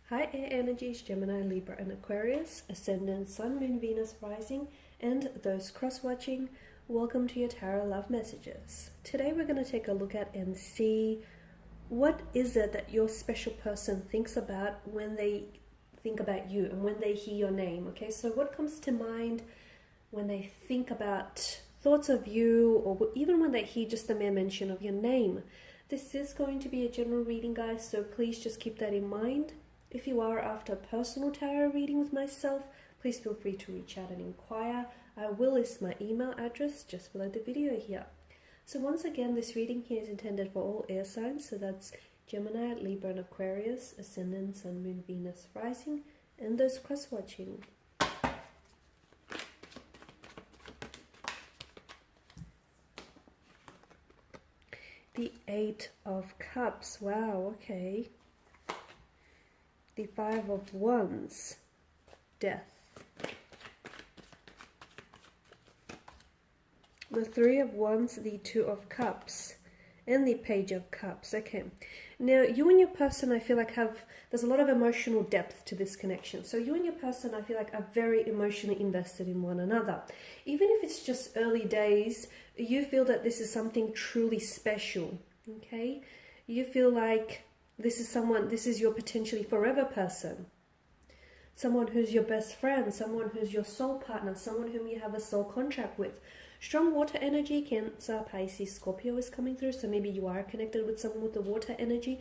Hi air energies, Gemini, Libra and Aquarius, Ascendant, Sun, Moon, Venus, Rising, and those cross-watching, welcome to your Tarot Love Messages. Today we're going to take a look at and see what is it that your special person thinks about when they think about you and when they hear your name. Okay, so what comes to mind when they think about thoughts of you, or even when they hear just the mere mention of your name. This is going to be a general reading, guys, so please just keep that in mind. If you are after a personal tarot reading with myself, please feel free to reach out and inquire. I will list my email address just below the video here. So once again, this reading here is intended for all air signs, so that's Gemini, Libra and Aquarius, Ascendant, Sun, Moon, Venus, Rising, and those cross-watching. The Eight of Cups, wow, okay. The Five of Wands, Death. The Three of Wands, the Two of Cups, and the Page of Cups. Okay, now you and your person, I feel like there's a lot of emotional depth to this connection. So you and your person, I feel like, are very emotionally invested in one another. Even if it's just early days, you feel that this is something truly special, okay? You feel like this is your potentially forever person. Someone who's your best friend, someone who's your soul partner, someone whom you have a soul contract with. Strong water energy, Cancer, Pisces, Scorpio is coming through, so maybe you are connected with someone with the water energy,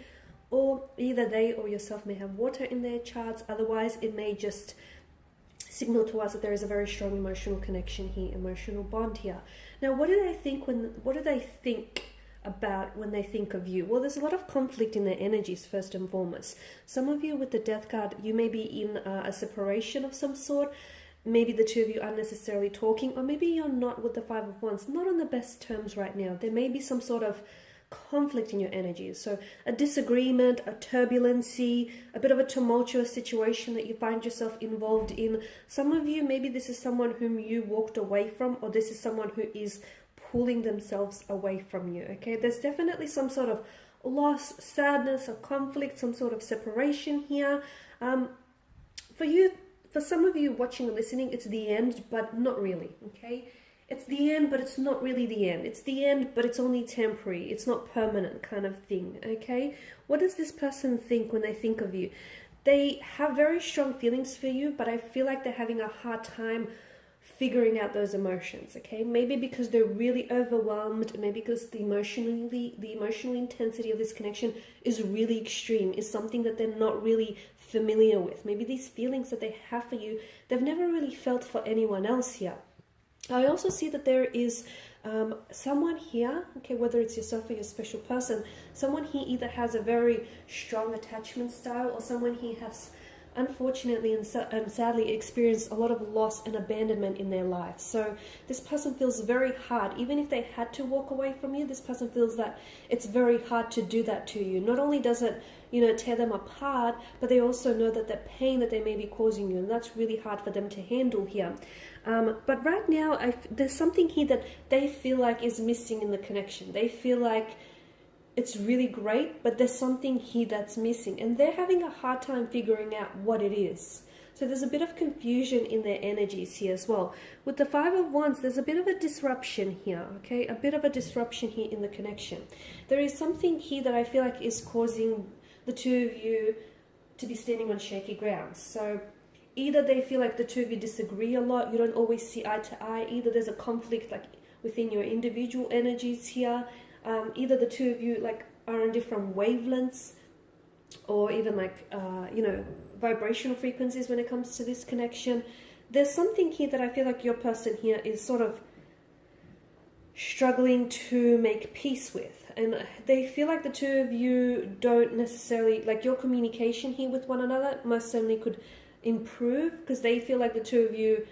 or either they or yourself may have water in their charts. Otherwise, it may just signal to us that there is a very strong emotional connection here, emotional bond here. Now, what do they think about when they think of you? Well, there's a lot of conflict in their energies, first and foremost. Some of you with the Death card, you may be in a separation of some sort. Maybe the two of you aren't necessarily talking, or maybe you're not with the Five of Wands, not on the best terms right now. There may be some sort of conflict in your energies. So a disagreement, a turbulency, a bit of a tumultuous situation that you find yourself involved in. Some of you, maybe this is someone whom you walked away from, or this is someone who is pulling themselves away from you, okay? There's definitely some sort of loss, sadness, or conflict, some sort of separation here. For some of you watching and listening, it's the end, but not really, okay? It's the end, but it's not really the end. It's the end, but it's only temporary. It's not permanent kind of thing, okay? What does this person think when they think of you? They have very strong feelings for you, but I feel like they're having a hard time figuring out those emotions, okay? Maybe because they're really overwhelmed, maybe because the emotional intensity of this connection is really extreme, is something that they're not really familiar with. Maybe these feelings that they have for you, they've never really felt for anyone else here. I also see that there is someone here, okay, whether it's yourself or your special person, someone here either has a very strong attachment style, or someone here has unfortunately and sadly experienced a lot of loss and abandonment in their life. So this person feels very hard, even if they had to walk away from you, this person feels that it's very hard to do that to you. Not only does it, tear them apart, but they also know that the pain that they may be causing you, and that's really hard for them to handle here. But right now, there's something here that they feel like is missing in the connection. They feel like it's really great, but there's something here that's missing, and they're having a hard time figuring out what it is. So there's a bit of confusion in their energies here as well. With the Five of Wands, there's a bit of a disruption here, okay? A bit of a disruption here in the connection. There is something here that I feel like is causing the two of you to be standing on shaky ground. So either they feel like the two of you disagree a lot, you don't always see eye to eye, either there's a conflict like within your individual energies here, either the two of you like are on different wavelengths, or even like vibrational frequencies when it comes to this connection. There's something here that I feel like your person here is sort of struggling to make peace with, and they feel like the two of you don't necessarily, like, your communication here with one another most certainly could improve, because they feel like the two of you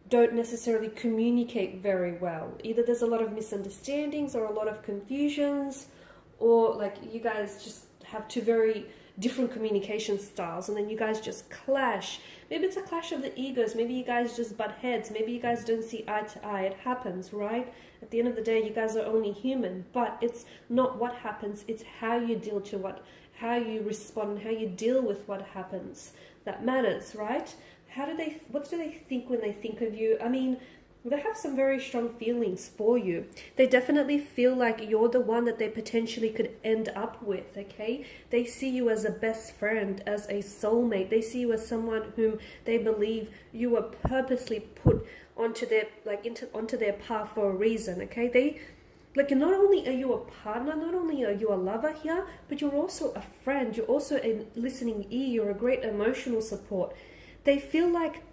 don't necessarily communicate very well. Either there's a lot of misunderstandings or a lot of confusions, or like you guys just have two very different communication styles, and then you guys just clash. Maybe it's a clash of the egos, maybe you guys just butt heads, maybe you guys don't see eye to eye. It happens, right? At the end of the day, you guys are only human, but it's not what happens, it's how you deal to what, how you respond, how you deal with what happens that matters, right? What do they think when they think of you? I mean, they have some very strong feelings for you. They definitely feel like you're the one that they potentially could end up with, okay? They see you as a best friend, as a soulmate. They see you as someone whom they believe you were purposely put onto their, onto their path for a reason, okay? Not only are you a partner, not only are you a lover here, but you're also a friend. You're also a listening ear. You're a great emotional support. They feel like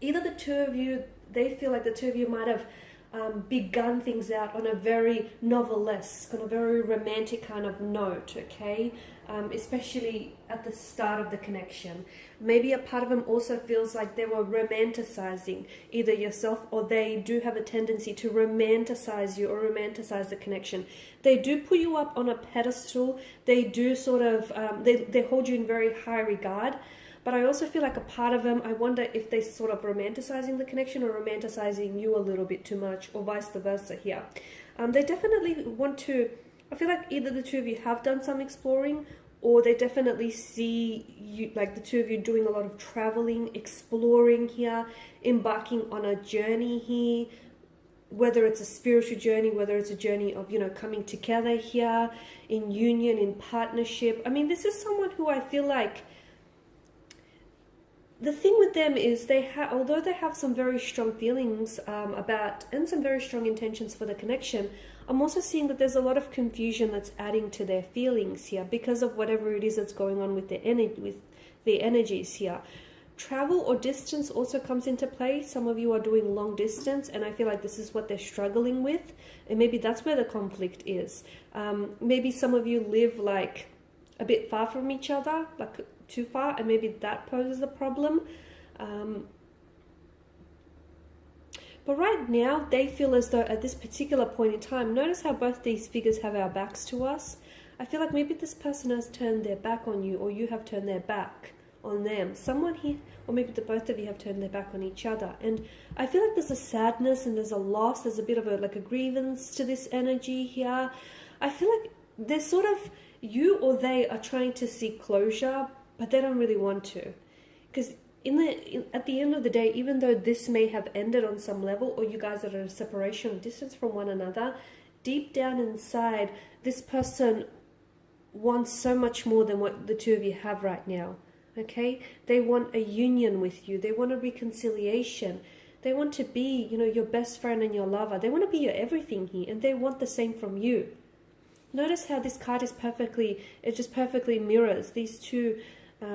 either the two of you, they feel like the two of you might have begun things out on a very novelesque, on a very romantic kind of note, okay? Especially at the start of the connection. Maybe a part of them also feels like they were romanticizing either yourself, or they do have a tendency to romanticize you or romanticize the connection. They do put you up on a pedestal. They do sort of, they hold you in very high regard. But I also feel like a part of them, I wonder if they're sort of romanticizing the connection or romanticizing you a little bit too much, or vice versa here. They definitely want to, I feel like either the two of you have done some exploring, or they definitely see you, like the two of you doing a lot of traveling, exploring here, embarking on a journey here, whether it's a spiritual journey, whether it's a journey of, coming together here in union, in partnership. I mean, this is someone who I feel like, the thing with them is although they have some very strong feelings about, and some very strong intentions for the connection, I'm also seeing that there's a lot of confusion that's adding to their feelings here because of whatever it is that's going on with their energies here. Travel or distance also comes into play. Some of you are doing long distance, and I feel like this is what they're struggling with, and maybe that's where the conflict is. Maybe some of you live like a bit far from each other, like too far, and maybe that poses a problem. But right now they feel as though at this particular point in time, notice how both these figures have our backs to us. I feel like maybe this person has turned their back on you, or you have turned their back on them. Someone here, or maybe the both of you have turned their back on each other. And I feel like there's a sadness and there's a loss, there's a bit of a grievance to this energy here. I feel like there's sort of, you or they are trying to seek closure, but they don't really want to, because at the end of the day, even though this may have ended on some level, or you guys are at a separation or distance from one another, deep down inside, this person wants so much more than what the two of you have right now, okay? They want a union with you. They want a reconciliation. They want to be, your best friend and your lover. They want to be your everything here, and they want the same from you. Notice how this card is just perfectly mirrors. These two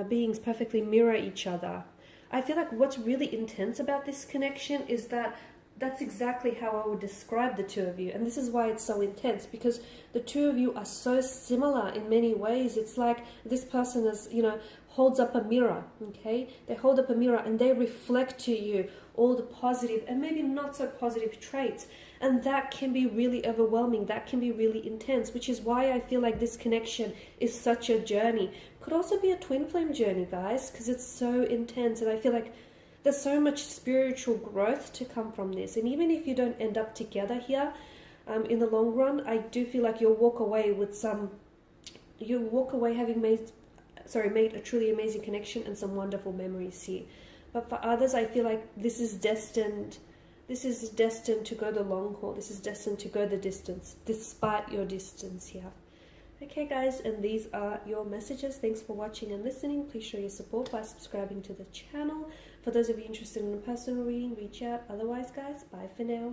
beings perfectly mirror each other. I feel like what's really intense about this connection is that that's exactly how I would describe the two of you. And this is why it's so intense, because the two of you are so similar in many ways. It's like this person is, holds up a mirror, okay? They hold up a mirror and they reflect to you all the positive and maybe not so positive traits. And that can be really overwhelming. That can be really intense, which is why I feel like this connection is such a journey. Could also be a twin flame journey, guys, because it's so intense. And I feel like there's so much spiritual growth to come from this. And even if you don't end up together here in the long run, I do feel like you'll walk away having made a truly amazing connection and some wonderful memories here. But for others, I feel like this is destined to go the long haul. This is destined to go the distance, despite your distance here. Okay, guys, and these are your messages. Thanks for watching and listening. Please show your support by subscribing to the channel. For those of you interested in a personal reading, reach out. Otherwise, guys, bye for now.